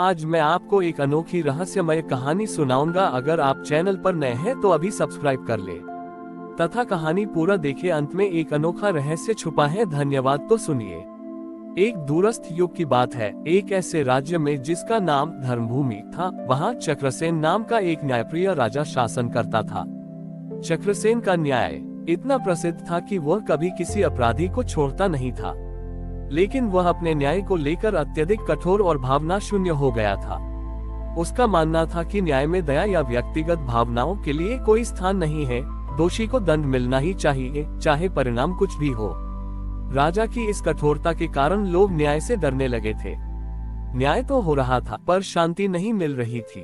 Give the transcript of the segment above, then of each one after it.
आज मैं आपको एक अनोखी रहस्यमय कहानी सुनाऊंगा। अगर आप चैनल पर नए हैं तो अभी सब्सक्राइब कर ले तथा कहानी पूरा देखें। अंत में एक अनोखा रहस्य छुपा है। धन्यवाद। तो सुनिए। एक दूरस्थ युग की बात है। एक ऐसे राज्य में जिसका नाम धर्मभूमि था, वहाँ चक्रसेन नाम का एक न्यायप्रिय राजा शासन करता था। चक्रसेन का न्याय इतना प्रसिद्ध था कि वह कभी किसी अपराधी को छोड़ता नहीं था, लेकिन वह अपने न्याय को लेकर अत्यधिक कठोर और भावना शून्य हो गया था। उसका मानना था कि न्याय में दया या व्यक्तिगत भावनाओं के लिए कोई स्थान नहीं है। दोषी को दंड मिलना ही चाहिए, चाहे परिणाम कुछ भी हो। राजा की इस कठोरता के कारण लोग न्याय से डरने लगे थे। न्याय तो हो रहा था, पर शांति नहीं मिल रही थी।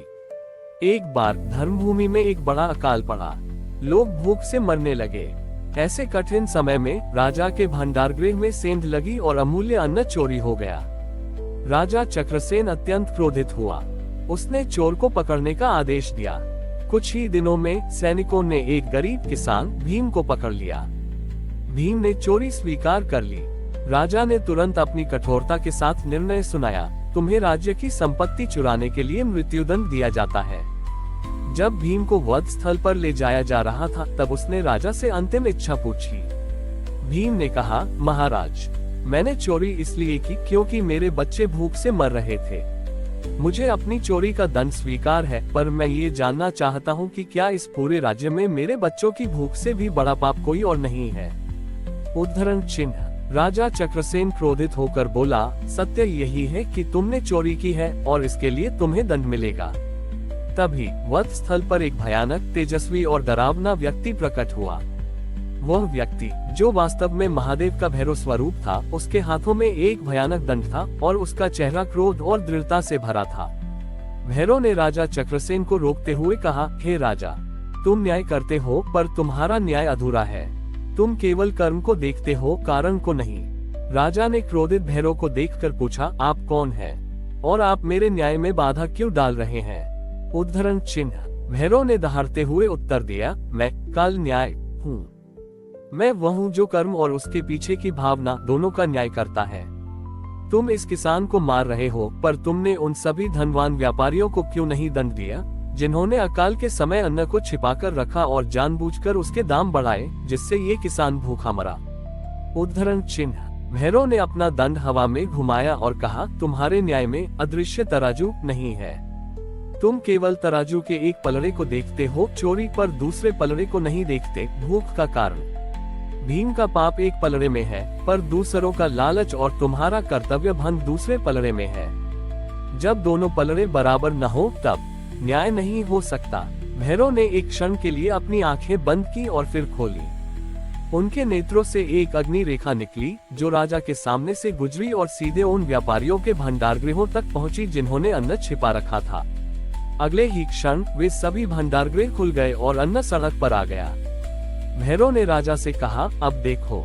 एक बार धर्मभूमि में एक बड़ा अकाल पड़ा। लोग भूख से मरने लगे। ऐसे कठिन समय में राजा के भंडारगृह में सेंध लगी और अमूल्य अन्न चोरी हो गया। राजा चक्रसेन अत्यंत क्रोधित हुआ। उसने चोर को पकड़ने का आदेश दिया। कुछ ही दिनों में सैनिकों ने एक गरीब किसान भीम को पकड़ लिया। भीम ने चोरी स्वीकार कर ली। राजा ने तुरंत अपनी कठोरता के साथ निर्णय सुनाया, तुम्हें राज्य की संपत्ति चुराने के लिए मृत्युदंड दिया जाता है। जब भीम को वध स्थल पर ले जाया जा रहा था, तब उसने राजा से अंतिम इच्छा पूछी। भीम ने कहा, महाराज, मैंने चोरी इसलिए की क्योंकि मेरे बच्चे भूख से मर रहे थे। मुझे अपनी चोरी का दंड स्वीकार है, पर मैं ये जानना चाहता हूँ कि क्या इस पूरे राज्य में मेरे बच्चों की भूख से भी बड़ा पाप कोई और नहीं है। उद्धरण चिन्ह। राजा चक्रसेन क्रोधित होकर बोला, सत्य यही है कि तुमने चोरी की है और इसके लिए तुम्हें दंड मिलेगा। तभी वध स्थल पर एक भयानक, तेजस्वी और डरावना व्यक्ति प्रकट हुआ। वह व्यक्ति, जो वास्तव में महादेव का भैरव स्वरूप था, उसके हाथों में एक भयानक दंड था और उसका चेहरा क्रोध और दृढ़ता से भरा था। भैरव ने राजा चक्रसेन को रोकते हुए कहा, हे राजा, तुम न्याय करते हो, पर तुम्हारा न्याय अधूरा है। तुम केवल कर्म को देखते हो, कारण को नहीं। राजा ने क्रोधित भैरव को देखकर पूछा, आप कौन हैं और आप मेरे न्याय में बाधा क्यों डाल रहे हैं। उद्धरण चिन्ह। भैरव ने दहाड़ते हुए उत्तर दिया, मैं काल न्याय हूँ। मैं वह हूँ जो कर्म और उसके पीछे की भावना दोनों का न्याय करता है। तुम इस किसान को मार रहे हो, पर तुमने उन सभी धनवान व्यापारियों को क्यों नहीं दंड दिया, जिन्होंने अकाल के समय अन्न को छिपाकर रखा और जानबूझकर उसके दाम बढ़ाए, जिससे ये किसान भूखा मरा। उद्धरण चिन्ह। भैरव ने अपना दंड हवा में घुमाया और कहा, तुम्हारे न्याय में अदृश्य तराजू नहीं है। तुम केवल तराजू के एक पलड़े को देखते हो, चोरी पर दूसरे पलड़े को नहीं देखते। भूख का कारण भीम का पाप एक पलड़े में है, पर दूसरों का लालच और तुम्हारा कर्तव्य भंग दूसरे पलड़े में है। जब दोनों पलड़े बराबर न हो, तब न्याय नहीं हो सकता। भैरव ने एक क्षण के लिए अपनी आंखें बंद की और फिर खोली। उनके नेत्रों से एक अग्नि रेखा निकली, जो राजा के सामने से गुजरी और सीधे उन व्यापारियों के भंडारगृहों तक पहुंची जिन्होंने अन्न छिपा रखा था। अगले ही क्षण वे सभी भंडारगृह खुल गए और अन्न सड़क पर आ गया। भैरव ने राजा से कहा, अब देखो,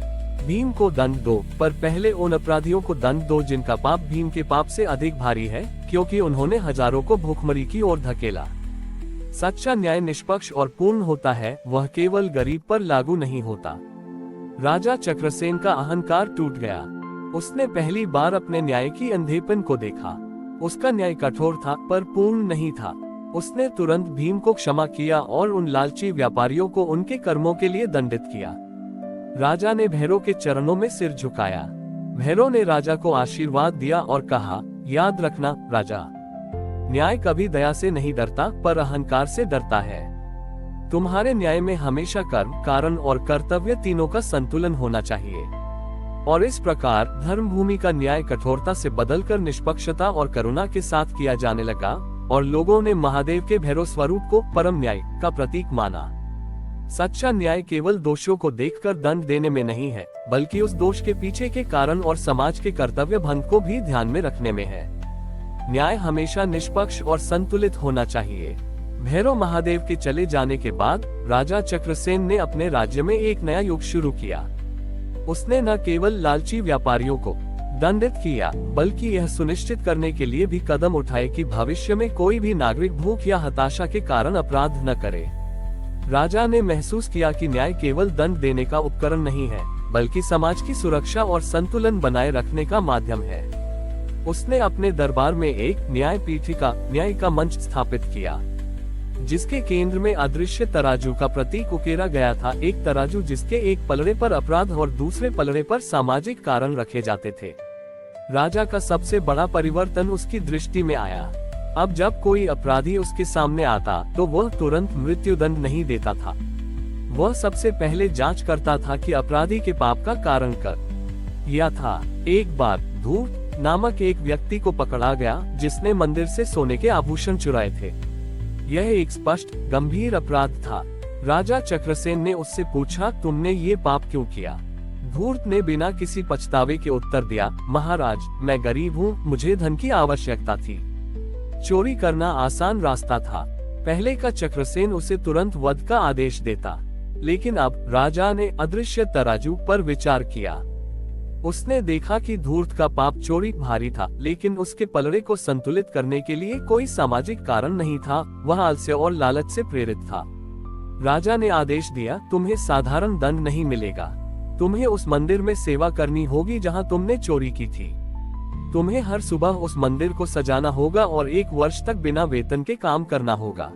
भीम को दंड दो, पर पहले उन अपराधियों को दंड दो जिनका पाप भीम के पाप से अधिक भारी है, क्योंकि उन्होंने हजारों को भूखमरी की ओर धकेला। सच्चा न्याय निष्पक्ष और पूर्ण होता है, वह केवल गरीब पर लागू नहीं होता। राजा चक्रसेन का अहंकार टूट गया। उसने पहली बार अपने न्याय की अंधेपन को देखा। उसका न्याय कठोर था, पर पूर्ण नहीं था। उसने तुरंत भीम को क्षमा किया और उन लालची व्यापारियों को उनके कर्मों के लिए दंडित किया। राजा ने भैरव के चरणों में सिर झुकाया। भैरव ने राजा को आशीर्वाद दिया और कहा, याद रखना राजा, न्याय कभी दया से नहीं डरता, पर अहंकार से डरता है। तुम्हारे न्याय में हमेशा कर्म, कारण और कर्तव्य तीनों का संतुलन होना चाहिए। और इस प्रकार धर्मभूमि का न्याय कठोरता से बदलकर निष्पक्षता और करुणा के साथ किया जाने लगा, और लोगों ने महादेव के भैरव स्वरूप को परम न्याय का प्रतीक माना। सच्चा न्याय केवल दोषों को देखकर दंड देने में नहीं है, बल्कि उस दोष के पीछे के कारण और समाज के कर्तव्य भंग को भी ध्यान में रखने में है। न्याय हमेशा निष्पक्ष और संतुलित होना चाहिए। भैरव महादेव के चले जाने के बाद राजा चक्रसेन ने अपने राज्य में एक नया युग शुरू किया। उसने न केवल लालची व्यापारियों को दंडित किया, बल्कि यह सुनिश्चित करने के लिए भी कदम उठाए कि भविष्य में कोई भी नागरिक भूख या हताशा के कारण अपराध न करे। राजा ने महसूस किया कि न्याय केवल दंड देने का उपकरण नहीं है, बल्कि समाज की सुरक्षा और संतुलन बनाए रखने का माध्यम है। उसने अपने दरबार में एक न्याय का मंच स्थापित किया, जिसके केंद्र में अदृश्य तराजू का प्रतीक उकेरा गया था। एक तराजू जिसके एक पलड़े पर अपराध और दूसरे पलड़े पर सामाजिक कारण रखे जाते थे। राजा का सबसे बड़ा परिवर्तन उसकी दृष्टि में आया। अब जब कोई अपराधी उसके सामने आता तो वह तुरंत मृत्युदंड नहीं देता था। वह सबसे पहले जांच करता था कि अपराधी के पाप का कारण क्या था। एक बार धूर्त नामक एक व्यक्ति को पकड़ा गया जिसने मंदिर से सोने के आभूषण चुराए थे। यह एक स्पष्ट गंभीर अपराध था। राजा चक्रसेन ने उससे पूछा, तुमने ये पाप क्यों किया? धूर्त ने बिना किसी पछतावे के उत्तर दिया, महाराज, मैं गरीब हूँ, मुझे धन की आवश्यकता थी। चोरी करना आसान रास्ता था। पहले का चक्रसेन उसे तुरंत वध का आदेश देता, लेकिन अब राजा ने अदृश्य तराजू पर विचार किया। उसने देखा कि धूर्त का पाप चोरी भारी था, लेकिन उसके पलड़े को संतुलित करने के लिए कोई सामाजिक कारण नहीं था। वह आलस्य और लालच से प्रेरित था। राजा ने आदेश दिया, तुम्हें साधारण दंड नहीं मिलेगा। तुम्हें उस मंदिर में सेवा करनी होगी जहां तुमने चोरी की थी। तुम्हें हर सुबह उस मंदिर को सजाना होगा और 1 वर्ष तक बिना वेतन के काम करना होगा।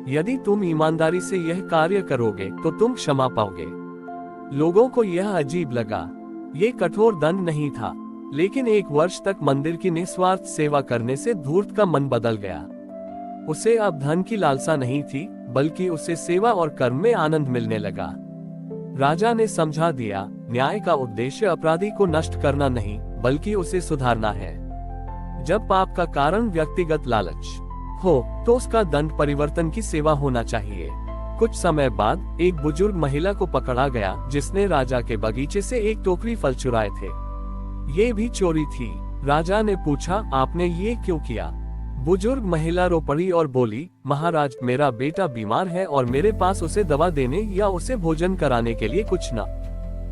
यदि तुम ईमानदारी से यह कार्य करोगे तो तुम क्षमा पाओगे। लोगों को यह अजीब लगा। ये कठोर दंड नहीं था, लेकिन 1 वर्ष तक मंदिर की निस्वार्थ सेवा करने से धूर्त का मन बदल गया। उसे अब धन की लालसा नहीं थी, बल्कि उसे सेवा और कर्म में आनंद मिलने लगा। राजा ने समझा दिया, न्याय का उद्देश्य अपराधी को नष्ट करना नहीं, बल्कि उसे सुधारना है। जब पाप का कारण व्यक्तिगत लालच हो, तो उसका दंड परिवर्तन की सेवा होना चाहिए। कुछ समय बाद एक बुजुर्ग महिला को पकड़ा गया जिसने राजा के बगीचे से एक टोकरी फल चुराए थे। ये भी चोरी थी। राजा ने पूछा, आपने ये क्यों किया? बुजुर्ग महिला रो पड़ी और बोली, महाराज, मेरा बेटा बीमार है और मेरे पास उसे दवा देने या उसे भोजन कराने के लिए कुछ न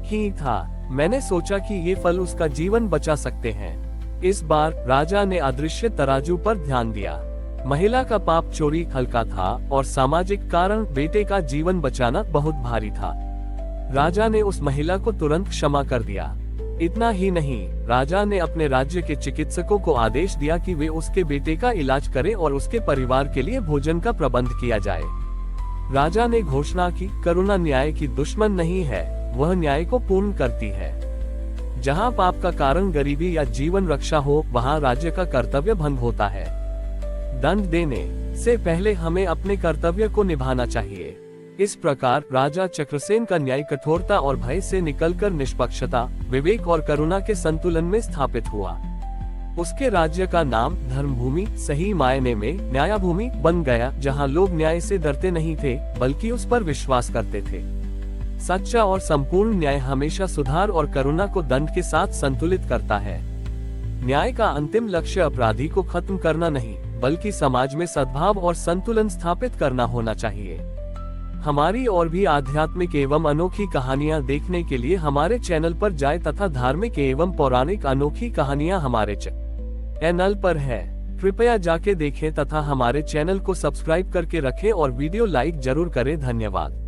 ही था। मैंने सोचा कि ये फल उसका जीवन बचा सकते हैं। इस बार राजा ने अदृश्य तराजू पर ध्यान दिया। महिला का पाप चोरी हल्का था और सामाजिक कारण बेटे का जीवन बचाना बहुत भारी था। राजा ने उस महिला को तुरंत क्षमा कर दिया। इतना ही नहीं, राजा ने अपने राज्य के चिकित्सकों को आदेश दिया कि वे उसके बेटे का इलाज करें और उसके परिवार के लिए भोजन का प्रबंध किया जाए। राजा ने घोषणा की, करुणा न्याय की दुश्मन नहीं है, वह न्याय को पूर्ण करती है। जहाँ पाप का कारण गरीबी या जीवन रक्षा हो, वहाँ राज्य का कर्तव्य भंग होता है। दंड देने से पहले हमें अपने कर्तव्य को निभाना चाहिए। इस प्रकार राजा चक्रसेन का न्याय कठोरता और भय से निकलकर निष्पक्षता, विवेक और करुणा के संतुलन में स्थापित हुआ। उसके राज्य का नाम धर्मभूमि, सही मायने में न्यायभूमि बन गया, जहां लोग न्याय से डरते नहीं थे, बल्कि उस पर विश्वास करते थे। सच्चा और संपूर्ण न्याय हमेशा सुधार और करुणा को दंड के साथ संतुलित करता है। न्याय का अंतिम लक्ष्य अपराधी को खत्म करना नहीं, बल्कि समाज में सद्भाव और संतुलन स्थापित करना होना चाहिए। हमारी और भी आध्यात्मिक एवं अनोखी कहानियां देखने के लिए हमारे चैनल पर जाएं तथा धार्मिक एवं पौराणिक अनोखी कहानियां हमारे चैनल पर है। कृपया जाके देखें तथा हमारे चैनल को सब्सक्राइब करके रखें और वीडियो लाइक जरूर करें। धन्यवाद।